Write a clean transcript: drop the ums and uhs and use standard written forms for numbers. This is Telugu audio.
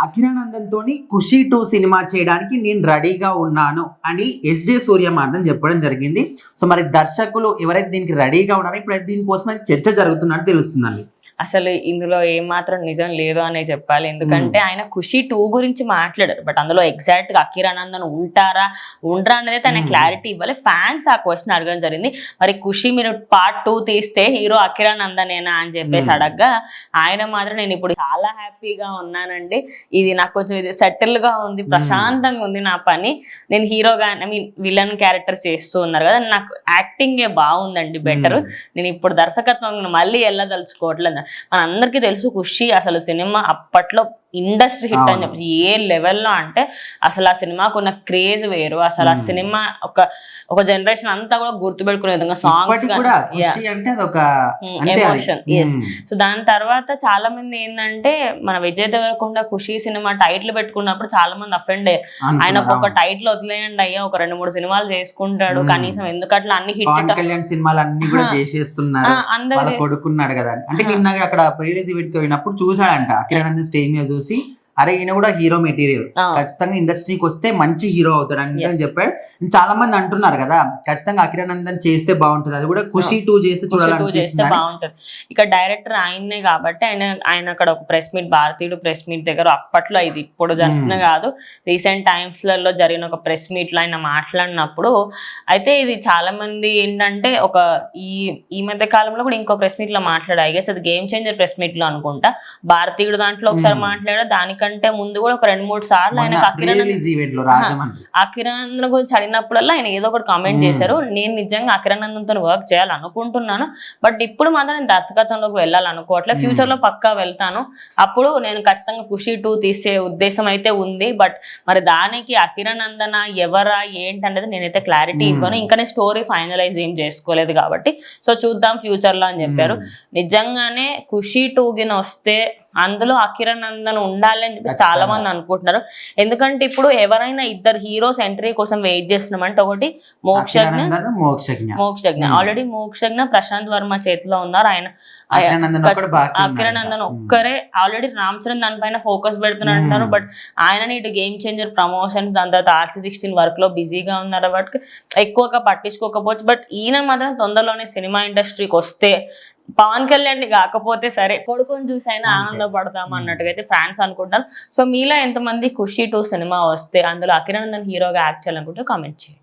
అఖిరానందన్ తోని ఖుషి 2 సినిమా చేయడానికి నేను రెడీగా ఉన్నాను అని ఎస్జే సూర్య మాత్రం చెప్పడం జరిగింది. సో మరి దర్శకులు ఎవరైతే దీనికి రెడీగా ఉన్నారో ఇప్పుడైతే దీనికోసం చర్చ జరుగుతున్నట్టు తెలుస్తుందండి. అసలు ఇందులో ఏమాత్రం నిజం లేదు అనే చెప్పాలి. ఎందుకంటే ఆయన ఖుషి 2 గురించి మాట్లాడారు. బట్ అందులో ఎగ్జాక్ట్ గా అఖిరానందన్ ఉంటారా ఉండరా అనేది తన క్లారిటీ ఇవ్వాలి. ఫ్యాన్స్ ఆ క్వశ్చన్ అడగడం జరిగింది. మరి ఖుషి మీరు పార్ట్ 2 తీస్తే హీరో అఖిరానందనేనా అని చెప్పేసి అడగగా ఆయన మాత్రం నేను ఇప్పుడు చాలా హ్యాపీగా ఉన్నానండి. ఇది నాకు కొంచెం ఇది సెటిల్ గా ఉంది, ప్రశాంతంగా ఉంది నా పని. నేను హీరోగా ఐ మీన్ విలన్ క్యారెక్టర్ చేస్తూ ఉన్నారు కదా, నాకు యాక్టింగే బాగుందండి బెటర్. నేను ఇప్పుడు దర్శకత్వం మళ్ళీ వెళ్ళదలుచుకోవట్లేదు. మనందరికీ తెలుసు ఖుషి అసలు సినిమా అప్పట్లో ఇండస్ట్రీ హిట్ అని చెప్పి ఏ లెవెల్లో అంటే అసలు ఆ సినిమాకు ఉన్న క్రేజ్ వేరు. అసలు ఆ సినిమా ఒక జనరేషన్ అంతా కూడా గుర్తుపెట్టుకునే విధంగా సాంగ్స్ ఎమోషన్. ఎస్. సో దాని తర్వాత చాలా మంది ఏంటంటే మన విజయ్ దేవరకొండ ఖుషి సినిమా టైటిల్ పెట్టుకున్నప్పుడు చాలా మంది అఫెండ్ అయ్యారు. ఆయనకు ఒక టైటిల్ వదిలేయండి అయ్యా, ఒక 2-3 సినిమాలు చేసుకుంటాడు కనీసం, ఎందుకట్లా అన్ని హిట్ సినిమాలు అన్ని కూడా చేసేస్తున్నారు అందరూ కొడుకున్నాడు కదా. అంటే నిన్న అక్కడ ప్రీ రిలీజ్ పెట్టుకున్నప్పుడు చూసాడంట అఖిరానందన్ స్టేజ్ మీద చూసి, అరే ఈయన కూడా హీరో మెటీరియల్, ఖచ్చితంగా ఇండస్ట్రీకి వస్తే మంచి హీరో అవుతాడు అని చెప్పాడు. చాలా మంది అంటున్నారు కదా ఖచ్చితంగా అఖిరానందన్ చేస్తే బాగుంటుంది, అది కూడా ఖుషి 2 చేస్తే చూడాలనిపిస్తుంది బాగుంటుంది. ఇక డైరెక్టర్ ఆయన్నే కాబట్టి ఆయన అక్కడ ఒక ప్రెస్ మీట్, భారతీయుడు ప్రెస్ మీట్ దగ్గర అప్పట్లో, ఇది ఇప్పుడు జరుగుతున్న కాదు, రీసెంట్ టైమ్స్ లలో జరిగిన ఒక ప్రెస్ మీట్ లో ఆయన మాట్లాడినప్పుడు అయితే ఇది చాలా మంది ఏంటంటే ఒక ఈ మధ్య కాలంలో కూడా ఇంకో ప్రెస్ మీట్ లో మాట్లాడా, ఐ గెస్ అది గేమ్ చేంజర్ ప్రెస్ మీట్ లో అనుకుంటా. భారతీయుడు దాంట్లో ఒకసారి మాట్లాడా, దానికంటే ముందు కూడా ఒక 2-3 సార్లు ఆయన అఖిరానందన్ గురించి అడిగినప్పుడల్లా ఆయన ఏదో ఒకటి కామెంట్ చేశారు. నేను నిజంగా అఖిరానందన్తో వర్క్ చేయాలనుకుంటున్నాను, బట్ ఇప్పుడు మాత్రం నేను దర్శకత్వంలోకి వెళ్ళాలనుకోవట్లేదు. ఫ్యూచర్ లో పక్కా వెళ్తాను, అప్పుడు నేను ఖచ్చితంగా ఖుషి 2 తీసే ఉద్దేశం అయితే ఉంది. బట్ మరి దానికి అఖిరానందన ఎవరా ఏంటనేది నేనైతే క్లారిటీ ఇవ్వను, ఇంకా నేను స్టోరీ ఫైనలైజ్ ఏం చేసుకోలేదు కాబట్టి. సో చూద్దాం ఫ్యూచర్ లో అని చెప్పారు. నిజంగానే ఖుషి 2 గిన వస్తే అందులో అఖిరానందన్ ఉండాలి అని చెప్పి చాలా మంది అనుకుంటున్నారు. ఎందుకంటే ఇప్పుడు ఎవరైనా ఇద్దరు హీరోస్ ఎంట్రీ కోసం వెయిట్ చేస్తున్నామంటే, ఒకటి మోక్షజ్ఞ, ఆల్రెడీ మోక్షజ్ఞ ప్రశాంత్ వర్మ చేతిలో ఉన్నారు. ఆయన అఖిరానందన్ ఒక్కరే ఆల్రెడీ రామ్ చరణ్ దానిపైన ఫోకస్ పెడుతున్నారు అంటారు. బట్ ఆయనని ఇటు గేమ్ చేంజర్ ప్రమోషన్స్, దాని తర్వాత RC16 వర్క్ లో బిజీగా ఉన్నారు, బట్ ఎక్కువగా పట్టించుకోకపోవచ్చు. బట్ ఈయన మాత్రం తొందరలోనే సినిమా ఇండస్ట్రీకి వస్తే, పవన్ కళ్యాణ్ కాకపోతే సరే కొడుకుని చూసి అయినా ఆనందపడతాం అన్నట్టుగా అయితే ఫ్యాన్స్ అనుకుంటారు. సో మీలో ఎంతమంది ఖుషి 2 సినిమా వస్తే అందులో అఖిరానందన్ హీరోగా యాక్ట్ చేయాలనుకుంటే కామెంట్ చేయండి.